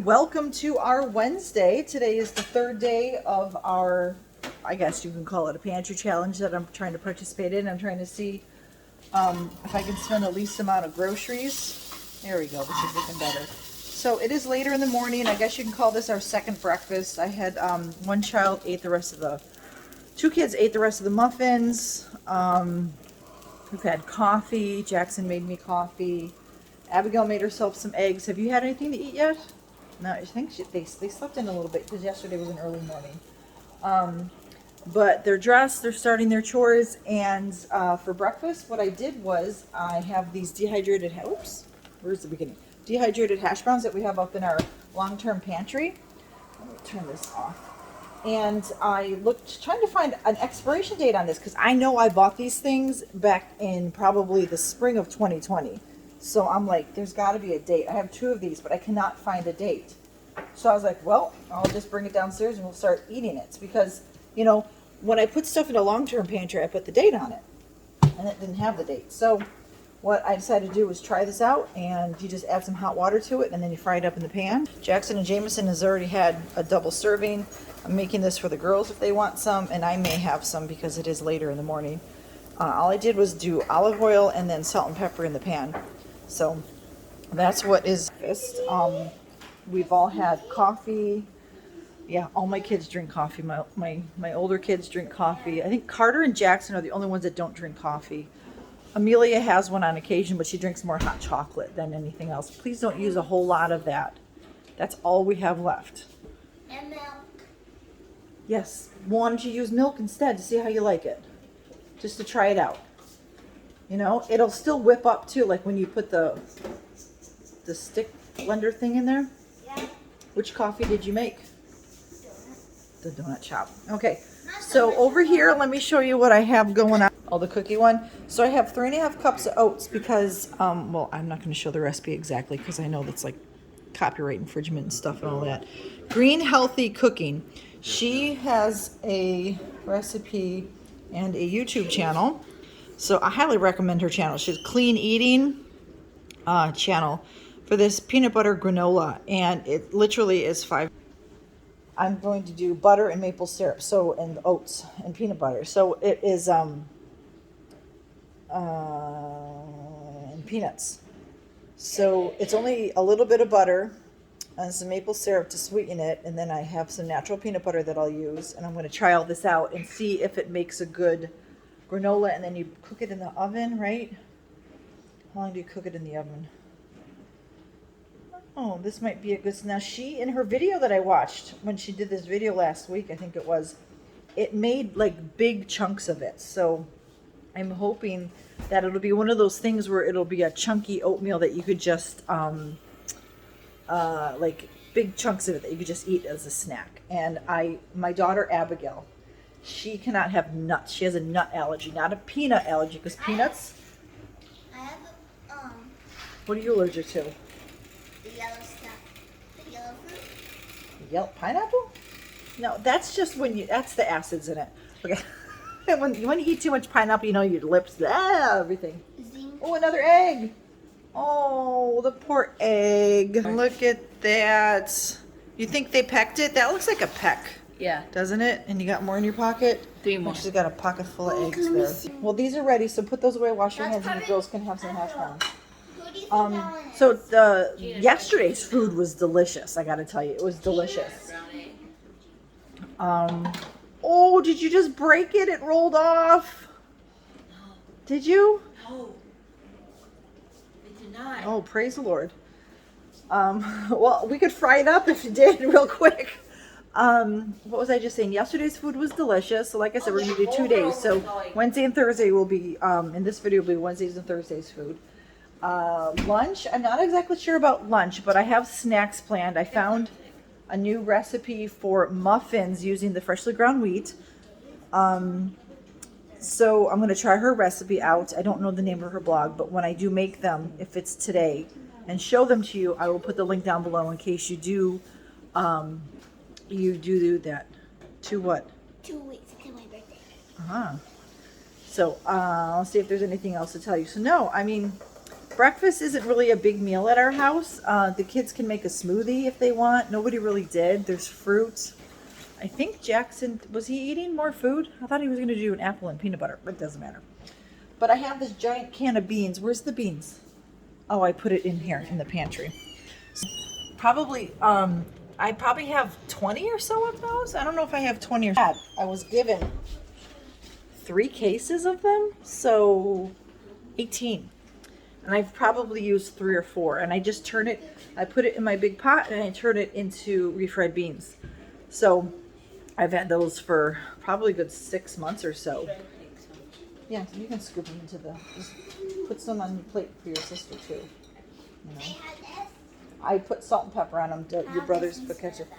welcome to our Wednesday. Today is the third day of our, I guess you can call it a pantry challenge that I'm trying to participate in. I'm trying to see if I can spend the least amount of groceries. There we go, this is looking better. So it is later in the morning. I guess you can call this our second breakfast. I had one child ate the rest of the, two kids ate the rest of the muffins. We've had coffee. Jackson made me coffee. Abigail made herself some eggs. Have you had anything to eat yet? No, I think they slept in a little bit because yesterday was an early morning. But they're dressed, they're starting their chores, and for breakfast, what I did was I have these dehydrated, where's the beginning? Dehydrated hash browns that we have up in our long-term pantry. Let me turn this off. And I looked, trying to find an expiration date on this because I know I bought these things back in probably the spring of 2020. So I'm like, there's got to be a date. I have two of these, but I cannot find a date. So I was like, well, I'll just bring it downstairs and we'll start eating it. Because, you know, when I put stuff in a long-term pantry, I put the date on it. And it didn't have the date. So what I decided to do was try this out. And you just add some hot water to it and then you fry it up in the pan. Jackson and Jameson has already had a double serving. I'm making this for the girls if they want some. And I may have some because it is later in the morning. All I did was do olive oil and then salt and pepper in the pan. So that's what is this. We've all had coffee. Yeah, all my kids drink coffee. My older kids drink coffee. I think Carter and Jackson are the only ones that don't drink coffee. Amelia has one on occasion, but she drinks more hot chocolate than anything else. Please don't use a whole lot of that. That's all we have left. And milk. Yes. Why don't you use milk instead to see how you like it? Just to try it out. You know, it'll still whip up too, like when you put the stick blender thing in there. Yeah. Which coffee did you make? The donut shop. Okay, so over here, let me show you what I have going on. Oh, the cookie one. So I have 3.5 cups of oats because, well, I'm not going to show the recipe exactly because I know that's like copyright infringement and stuff and all that. Green Healthy Cooking. She has a recipe and a YouTube channel. So I highly recommend her channel. She's a clean eating channel for this peanut butter granola. And it literally is 5. I'm going to do butter and maple syrup. So, and oats and peanut butter. So it is, and peanuts. So it's only a little bit of butter and some maple syrup to sweeten it. And then I have some natural peanut butter that I'll use. And I'm going to try all this out and see if it makes a good granola. And then you cook it in the oven, right? How long do you cook it in the oven? Oh, this might be a good... Now, she, in her video that I watched, when she did this video last week, I think it was, it made, like, big chunks of it. So, I'm hoping that it'll be one of those things where it'll be a chunky oatmeal that you could just, like, big chunks of it that you could just eat as a snack. And my daughter, Abigail, she cannot have nuts. She has a nut allergy, not a peanut allergy, because peanuts... I have What are you allergic to? the yellow stuff. The yellow fruit. Yellow pineapple? No, that's just when you, that's the acids in it. Okay. when you eat too much pineapple, you know, your lips, everything. Zinc. Oh, another egg. Oh, the poor egg. Look at that. You think they pecked it? That looks like a peck. Yeah. Doesn't it? And you got more in your pocket? 3 more. She's got a pocket full of eggs let me there. see. Well, these are ready, so put those away, wash your That's hands, and the probably- girls can have some hash browns. Who do you think that one is? So the yesterday's food was delicious. I got to tell you, it was delicious. Oh, did you just break it? It rolled off. Did you? No. I did not. Oh, praise the Lord. Well, we could fry it up if you did real quick. What was I just saying? Yesterday's food was delicious. So like I said, we're going to do 2 days. So Wednesday and Thursday will be, in this video will be Wednesdays and Thursdays food. Lunch, I'm not exactly sure about lunch, but I have snacks planned. I found a new recipe for muffins using the freshly ground wheat. So I'm going to try her recipe out. I don't know the name of her blog, but when I do make them, if it's today, and show them to you, I will put the link down below in case you do that. To what? 2 weeks until my birthday. Uh-huh. So I'll see if there's anything else to tell you. So no, I mean, Breakfast isn't really a big meal at our house. The kids can make a smoothie if they want. Nobody really did. There's fruit. I think Jackson, was he eating more food? I thought he was going to do an apple and peanut butter, but it doesn't matter. But I have this giant can of beans. Where's the beans? Oh, I put it in here in the pantry. Probably, I probably have 20 or so of those. I don't know if I have 20 or so. I was given 3 cases of them, so 18. And I've probably used 3 or 4. And I just turn it, I put it in my big pot and I turn it into refried beans. So I've had those for probably a good 6 months or so. Yeah, you can scoop them into the, just put some on your plate for your sister too. You know. I put salt and pepper on them. Your brothers put ketchup.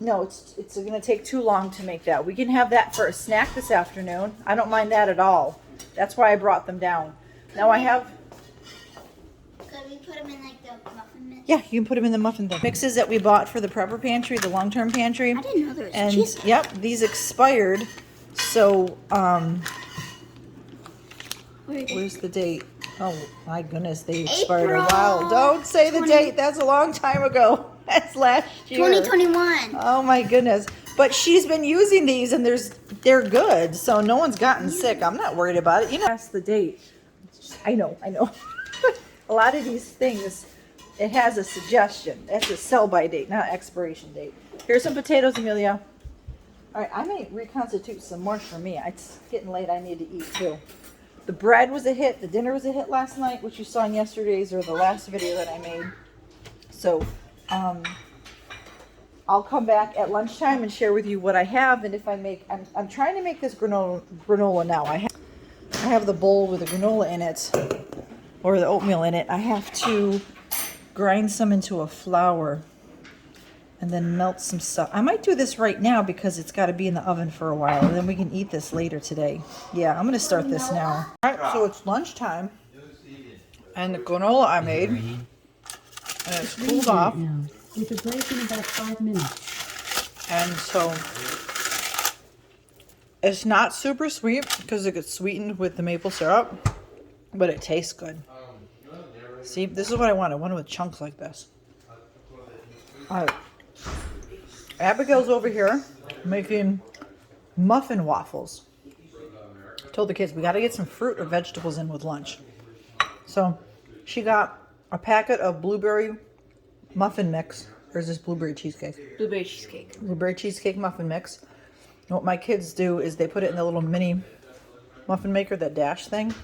No, it's going to take too long to make that. We can have that for a snack this afternoon. I don't mind that at all. That's why I brought them down. Now I have... Could we put them in like the muffin mix? Yeah, you can put them in the muffin thing. Mixes that we bought for the prepper pantry, the long-term pantry. I didn't know there was And cheese. yep, these expired. So, where's the date? Oh my goodness, they expired a while. April Don't say the 20 date. That's a long time ago. That's last year. 2021. Oh my goodness. But she's been using these and they're good. So no one's gotten sick. I'm not worried about it. You know, that's the date. I know. A lot of these things, it has a suggestion. That's a sell-by date, not expiration date. Here's some potatoes, Amelia. All right, I may reconstitute some more for me. It's getting late. I need to eat too. The bread was a hit. The dinner was a hit last night, which you saw in yesterday's or the last video that I made. So, I'll come back at lunchtime and share with you what I have. And if I make, I'm trying to make this granola now. I have the bowl with the granola in it, or the oatmeal in it. I have to grind some into a flour and then melt some stuff. I might do this right now because it's got to be in the oven for a while, and then we can eat this later today. Yeah, I'm going to start this now. All right, so it's lunchtime, and the granola I made, and it's cooled off. With a break in about 5 minutes. And so it's not super sweet because it gets sweetened with the maple syrup, but it tastes good. See, this is what I want. I want it with chunks like this. All right. Abigail's over here making muffin waffles. Told the kids we got to get some fruit or vegetables in with lunch. So she got a packet of blueberry muffin mix. Or is this blueberry cheesecake? Blueberry cheesecake. Blueberry cheesecake muffin mix. And what my kids do is they put it in the little mini muffin maker, that dash thing.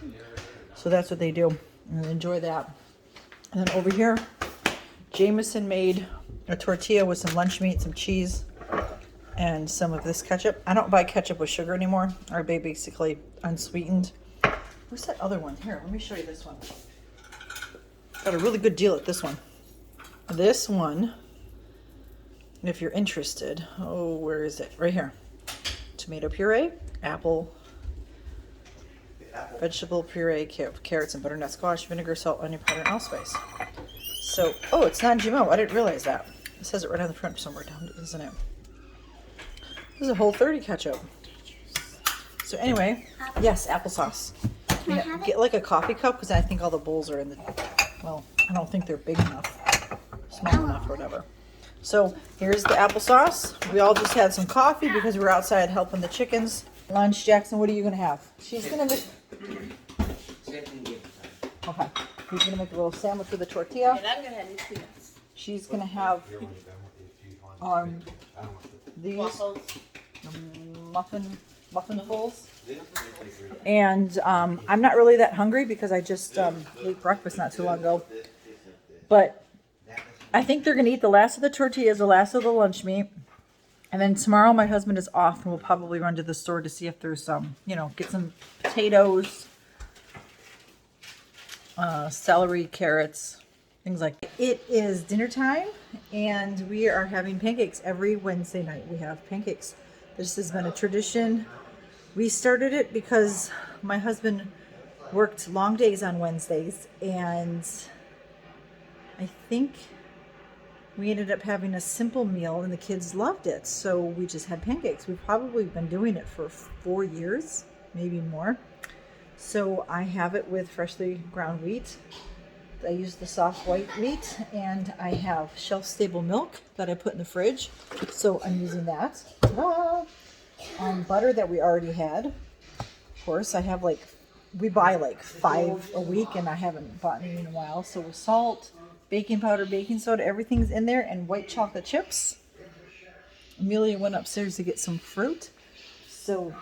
So that's what they do. And they enjoy that. And then over here, Jameson made a tortilla with some lunch meat, some cheese, and some of this ketchup. I don't buy ketchup with sugar anymore. I buy basically unsweetened. Where's that other one? Here, let me show you this one. Got a really good deal at this one. This one, if you're interested, oh, where is it? Right here. Tomato puree, apple, vegetable puree, carrots and butternut squash, vinegar, salt, onion powder, and allspice. So, oh, it's non-GMO. I didn't realize that. It says it right on the front somewhere down, isn't it? This is a Whole30 ketchup. So anyway, yes, applesauce. Can I have it? Get like a coffee cup because I think all the bowls are in the, well, I don't think they're big enough, small enough, or whatever. So here's the applesauce. We all just had some coffee because we were outside helping the chickens. Lunch, Jackson, what are you going to have? She's going to make... Okay. He's going to make a little sandwich with a tortilla. And I'm gonna have these peanuts. She's going to have these Waffles. muffinfuls. And I'm not really that hungry because I just ate breakfast not too long ago. But I think they're going to eat the last of the tortillas, the last of the lunch meat. And then tomorrow my husband is off and we'll probably run to the store to see if there's some, get some potatoes, celery, carrots, things like that. It is dinner time and we are having pancakes every Wednesday night. We have pancakes. This has been a tradition. We started it because my husband worked long days on Wednesdays and I think we ended up having a simple meal and the kids loved it. So we just had pancakes. We've probably been doing it for 4 years, maybe more. So I have it with freshly ground wheat I use the soft white wheat, and I have shelf-stable milk that I put in the fridge, so I'm using that. Ta-da! Butter that we already had. Of course, I have we buy like 5 a week, and I haven't bought any in a while. So with salt, baking powder, baking soda, everything's in there, and white chocolate chips. Amelia went upstairs to get some fruit. So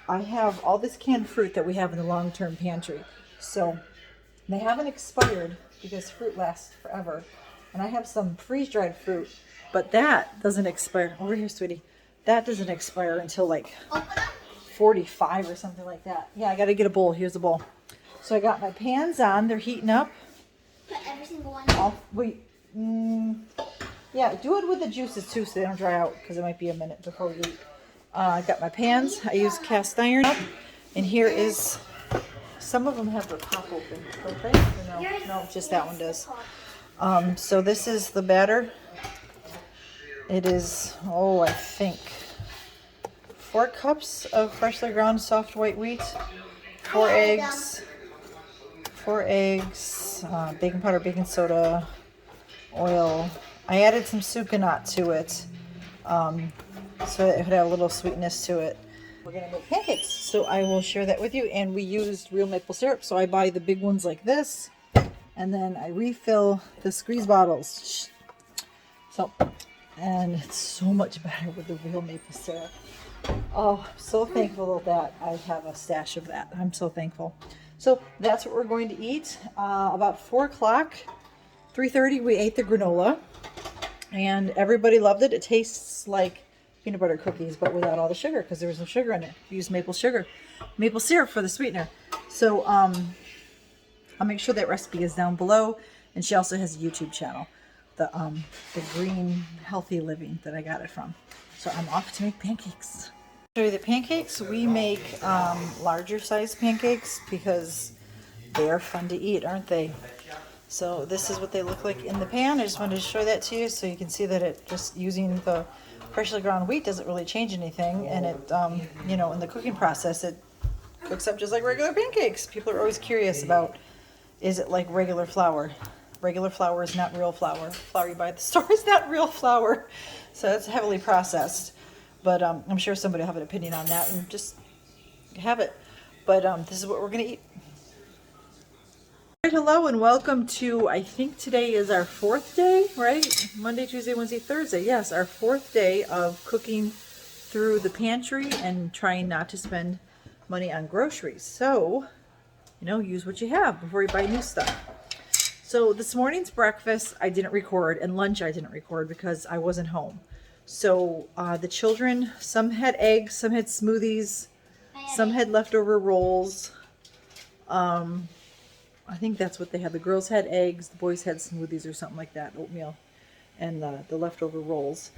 I have all this canned fruit that we have in the long-term pantry. So they haven't expired because fruit lasts forever. And I have some freeze-dried fruit, but that doesn't expire. Over here, sweetie. That doesn't expire until like 45 or something like that. Yeah, I got to get a bowl. Here's a bowl. So I got my pans on. They're heating up. Put every single one. Wait. Yeah, do it with the juices too so they don't dry out, because it might be a minute before we eat. I got my pans. I use cast iron. And here is, some of them have their pop open, don't they? Or no, no, just that one does. So this is the batter. It is, I think 4 cups of freshly ground soft white wheat, 4 eggs, baking powder, baking soda, oil. I added some sucanat to it, so it would have a little sweetness to it. We're gonna make pancakes, so I will share that with you. And we used real maple syrup, so I buy the big ones like this, and then I refill the squeeze bottles. So, and it's so much better with the real maple syrup. Oh, I'm so thankful that I have a stash of that. I'm so thankful. So that's what we're going to eat. About 4 o'clock, 3:30, we ate the granola, and everybody loved it. It tastes like peanut butter cookies, but without all the sugar, because there was no sugar in it. We used maple syrup for the sweetener. So I'll make sure that recipe is down below. And she also has a YouTube channel, the Green Healthy Living, that I got it from. So I'm off to make pancakes. Show you the pancakes. We make larger size pancakes because they are fun to eat, aren't they? So this is what they look like in the pan. I just wanted to show that to you so you can see that it just using the freshly ground wheat doesn't really change anything, and it in the cooking process it cooks up just like regular pancakes. People are always curious about, is it like regular flour? Regular flour is not real flour. Flour you buy at the store is not real flour. So it's heavily processed. But I'm sure somebody will have an opinion on that, and just have it. But this is what we're going to eat. Right, hello and welcome to, I think today is our 4th day, right? Monday, Tuesday, Wednesday, Thursday. Yes, our 4th day of cooking through the pantry and trying not to spend money on groceries. So, use what you have before you buy new stuff. So this morning's breakfast I didn't record, and lunch I didn't record because I wasn't home. So the children, some had eggs, some had smoothies, some had leftover rolls. I think that's what they had. The girls had eggs, the boys had smoothies or something like that, oatmeal, and the leftover rolls.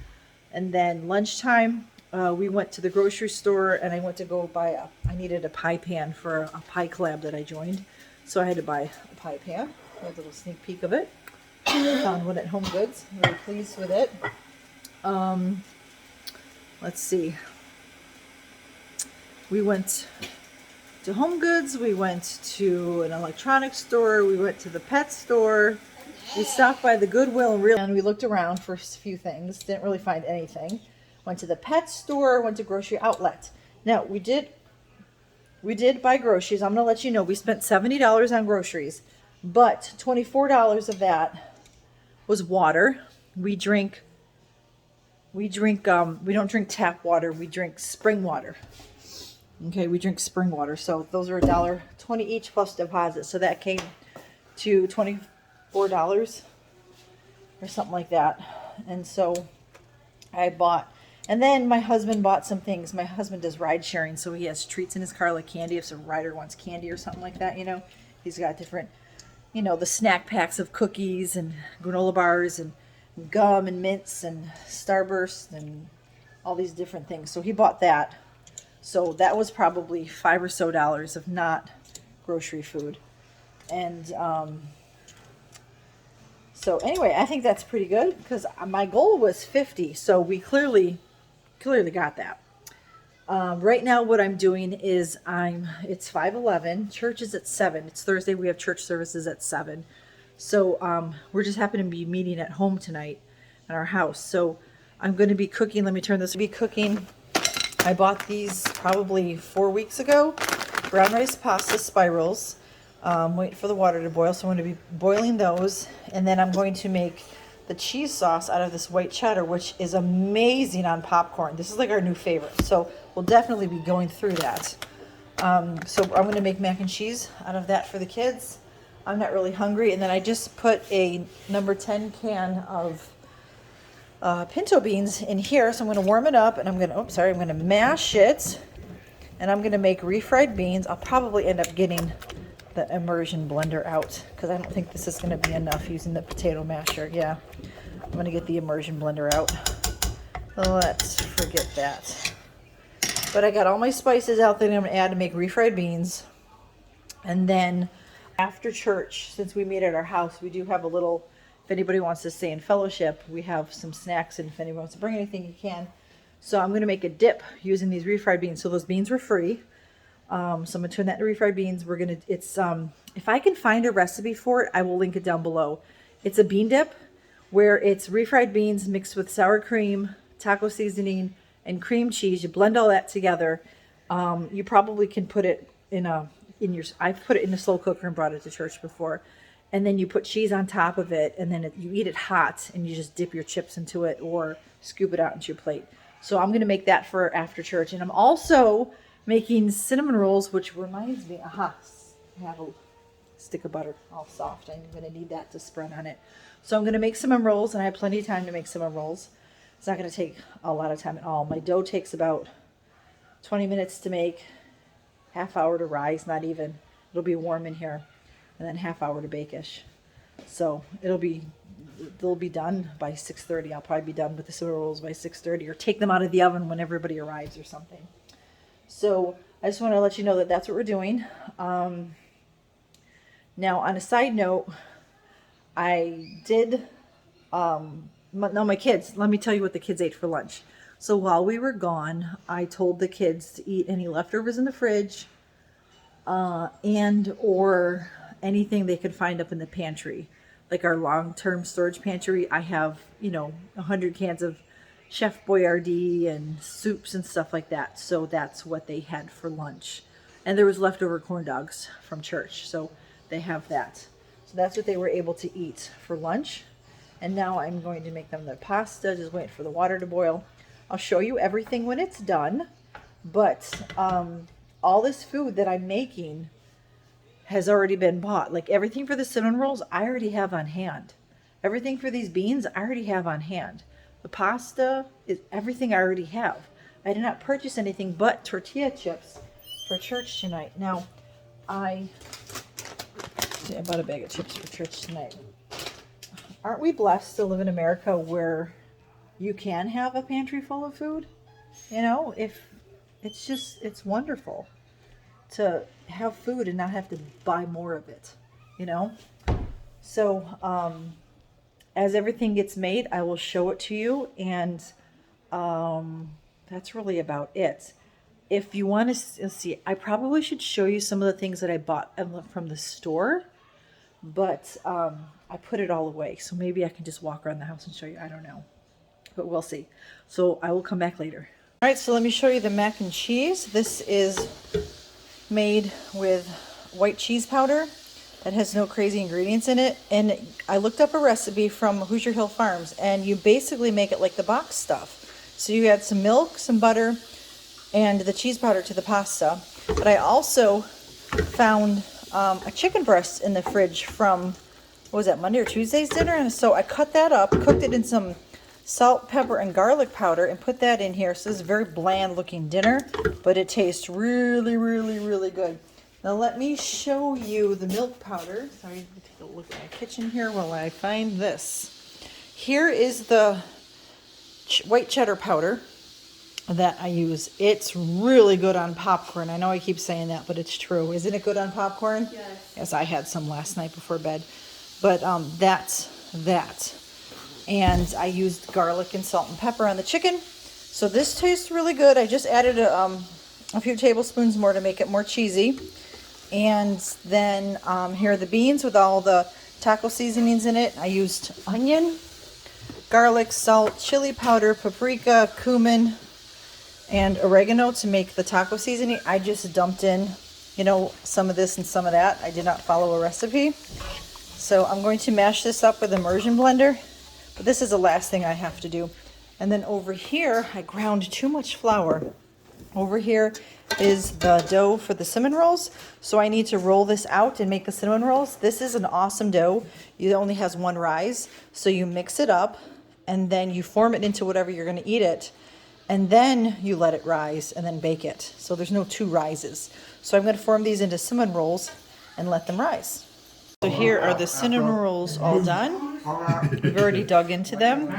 And then lunchtime, we went to the grocery store, and I went to go buy I needed a pie pan for a pie collab that I joined. So I had to buy a pie pan. A little sneak peek of it. Found one at Home Goods. I'm really pleased with it. Let's see. We went to Home Goods, we went to an electronics store, we went to the pet store, we stopped by the Goodwill, and we looked around for a few things, didn't really find anything. Went to the pet store, went to Grocery Outlet. Now, we did buy groceries. I'm going to let you know we spent $70 on groceries, but $24 of that was water. We don't drink tap water, we drink spring water. Okay, we drink spring water. So those are $1.20 each plus deposit. So that came to $24 or something like that. And so I bought, and then my husband bought some things. My husband does ride sharing, so he has treats in his car like candy. If some rider wants candy or something like that, he's got different, the snack packs of cookies and granola bars and gum and mints and Starburst and all these different things. So he bought that. So that was probably $5 or so of not grocery food. And so anyway, I think that's pretty good because my goal was 50. So we clearly got that. Right now what I'm doing is it's 5:11. Church is at 7. It's Thursday. We have church services at 7. So we're just happening to be meeting at home tonight at our house. So I'm going to be cooking. Let me turn this. Be cooking. I bought these probably 4 weeks ago. Brown rice pasta spirals. Waiting for the water to boil. So I'm going to be boiling those. And then I'm going to make the cheese sauce out of this white cheddar, which is amazing on popcorn. This is like our new favorite. So we'll definitely be going through that. So I'm going to make mac and cheese out of that for the kids. I'm not really hungry. And then I just put a number 10 can of pinto beans in here. So I'm going to warm it up and I'm going to mash it. And I'm going to make refried beans. I'll probably end up getting the immersion blender out because I don't think this is going to be enough using the potato masher. Yeah, I'm going to get the immersion blender out. Let's forget that. But I got all my spices out that I'm going to add to make refried beans. And then after church, since we meet at our house, we do have a little, if anybody wants to stay in fellowship, we have some snacks, and if anyone wants to bring anything, you can. So I'm going to make a dip using these refried beans. So those beans were free. So I'm going to turn that into refried beans. We're going to, if I can find a recipe for it, I will link it down below. It's a bean dip where it's refried beans mixed with sour cream, taco seasoning, and cream cheese. You blend all that together. You probably can put it I've put it in a slow cooker and brought it to church before. And then you put cheese on top of it, and then you eat it hot, and you just dip your chips into it or scoop it out into your plate. So I'm going to make that for after church. And I'm also making cinnamon rolls, which reminds me, I have a stick of butter all soft. I'm going to need that to spread on it. So I'm going to make cinnamon rolls, and I have plenty of time to make cinnamon rolls. It's not going to take a lot of time at all. My dough takes about 20 minutes to make, half hour to rise, not even. It'll be warm in here, and then half hour to bake-ish. So they'll be done by 6:30. I'll probably be done with the cinnamon rolls by 6:30, or take them out of the oven when everybody arrives or something. So I just want to let you know that that's what we're doing. Now, on a side note, I did, my kids, let me tell you what the kids ate for lunch. So while we were gone, I told the kids to eat any leftovers in the fridge and or anything they could find up in the pantry. Like our long-term storage pantry, I have, 100 cans of Chef Boyardee and soups and stuff like that. So that's what they had for lunch. And there was leftover corn dogs from church. So they have that. So that's what they were able to eat for lunch. And now I'm going to make them their pasta, just wait for the water to boil. I'll show you everything when it's done. But all this food that I'm making has already been bought. Like everything for the cinnamon rolls, I already have on hand. Everything for these beans, I already have on hand. The pasta is everything I already have. I did not purchase anything but tortilla chips for church tonight. Now, I bought a bag of chips for church tonight. Aren't we blessed to live in America where you can have a pantry full of food? If it's wonderful to have food and not have to buy more of it, So, as everything gets made, I will show it to you, and that's really about it. If you want to see, I probably should show you some of the things that I bought from the store, but I put it all away, so maybe I can just walk around the house and show you. I don't know, but we'll see. So I will come back later. All right, so let me show you the mac and cheese. This is made with white cheese powder that has no crazy ingredients in it. And I looked up a recipe from Hoosier Hill Farms, and you basically make it like the box stuff. So you add some milk, some butter, and the cheese powder to the pasta. But I also found a chicken breast in the fridge from, what was that, Monday or Tuesday's dinner? And so I cut that up, cooked it in some salt, pepper, and garlic powder, and put that in here. So this is a very bland looking dinner, but it tastes really, really, really good. Now let me show you the milk powder. Sorry, let me take a look at my kitchen here while I find this. Here is the white cheddar powder that I use. It's really good on popcorn. I know I keep saying that, but it's true. Isn't it good on popcorn? Yes. Yes, I had some last night before bed. But that's that. And I used garlic and salt and pepper on the chicken. So this tastes really good. I just added a few tablespoons more to make it more cheesy. And then here are the beans with all the taco seasonings in it. I used onion, garlic, salt, chili powder, paprika, cumin, and oregano to make the taco seasoning. I just dumped in, you know, some of this and some of that. I did not follow a recipe. So I'm going to mash this up with immersion blender, but this is the last thing I have to do. And then over here, I ground too much flour. Over here is the dough for the cinnamon rolls. So I need to roll this out and make the cinnamon rolls. This is an awesome dough. It only has one rise. So you mix it up and then you form it into whatever you're going to eat it. And then you let it rise and then bake it. So there's no two rises. So I'm going to form these into cinnamon rolls and let them rise. So here are the cinnamon rolls all done. We've already dug into them.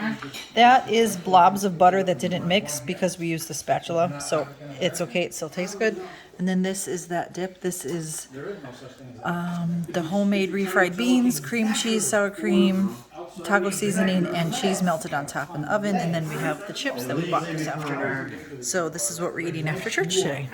That is blobs of butter that didn't mix because we used the spatula. So it's okay, it still tastes good. And then this is that dip. This is the homemade refried beans, cream cheese, sour cream, taco seasoning, and cheese melted on top in the oven. And then we have the chips that we bought this afternoon. So this is what we're eating after church today.